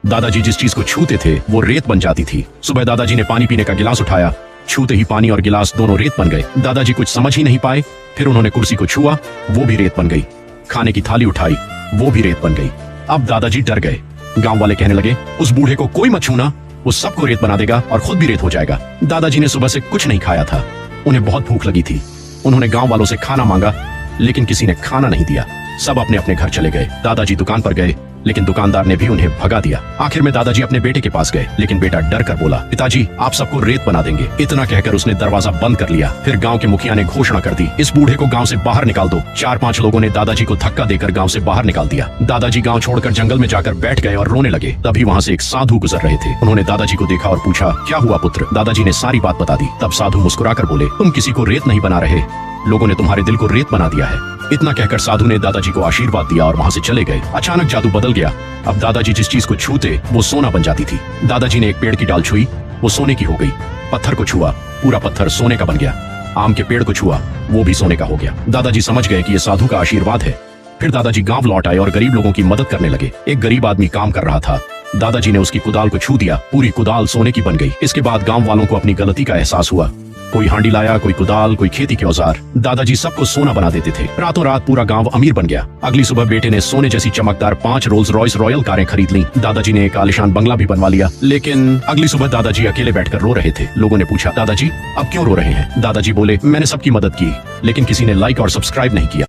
दादाजी जिस चीज को छूते थे वो रेत बन जाती थी। सुबह दादाजी ने पानी पीने का गिलास उठाया, छूते ही पानी और गिलास दोनों रेत बन गए। दादाजी कुछ समझ ही नहीं पाए। फिर उन्होंने कुर्सी को छुआ, वो भी रेत बन गई। खाने की थाली उठाई, वो भी रेत बन गई। अब दादाजी डर गए। गांव वाले कहने लगे, उस बूढ़े को कोई मत छूना, वो सबको रेत बना देगा और खुद भी रेत हो जाएगा। दादाजी ने सुबह से कुछ नहीं खाया था, उन्हें बहुत भूख लगी थी। उन्होंने गांव वालों से खाना मांगा, लेकिन किसी ने खाना नहीं दिया। सब अपने अपने घर चले गए। दादाजी दुकान पर गए, लेकिन दुकानदार ने भी उन्हें भगा दिया। आखिर में दादाजी अपने बेटे के पास गए, लेकिन बेटा डर कर बोला, पिताजी आप सबको रेत बना देंगे। इतना कहकर उसने दरवाजा बंद कर लिया। फिर गांव के मुखिया ने घोषणा कर दी, इस बूढ़े को गांव से बाहर निकाल दो। 4-5 लोगों ने दादाजी को धक्का देकर गांव से बाहर निकाल दिया। दादाजी गांव छोड़कर जंगल में जाकर बैठ गए और रोने लगे। तभी वहां से एक साधु गुजर रहे थे। उन्होंने दादाजी को देखा और पूछा, क्या हुआ पुत्र? दादाजी ने सारी बात बता दी। तब साधु मुस्कुराकर बोले, तुम किसी को रेत नहीं बना रहे, लोगों ने तुम्हारे दिल को रेत बना दिया है। इतना कहकर साधु ने दादाजी को आशीर्वाद दिया और वहां से चले गए। अचानक जादू बदल गया। अब दादाजी जिस चीज को छूते वो सोना बन जाती थी। दादाजी ने एक पेड़ की डाल छुई, वो सोने की हो गई। पत्थर को छुआ, पूरा पत्थर सोने का बन गया। आम के पेड़ को छुआ, वो भी सोने का हो गया। दादाजी समझ गए कि ये साधु का आशीर्वाद है। फिर दादाजी गांव लौट आए और गरीब लोगों की मदद करने लगे। एक गरीब आदमी काम कर रहा था, दादाजी ने उसकी कुदाल को छू दिया, पूरी कुदाल सोने की बन गई। इसके बाद गांव वालों को अपनी गलती का एहसास हुआ। कोई हांडी लाया, कोई कुदाल, कोई खेती के औजार। दादाजी सबको सोना बना देते थे। रातों रात पूरा गांव अमीर बन गया। अगली सुबह बेटे ने सोने जैसी चमकदार 5 रोल्स रॉयस रॉयल कारें खरीद लीं। दादाजी ने एक आलीशान बंगला भी बनवा लिया। लेकिन अगली सुबह दादाजी अकेले बैठकर रो रहे थे। लोगों ने पूछा, दादाजी अब क्यों रो रहे हैं? दादाजी बोले, मैंने सबकी मदद की, लेकिन किसी ने लाइक और सब्सक्राइब नहीं किया।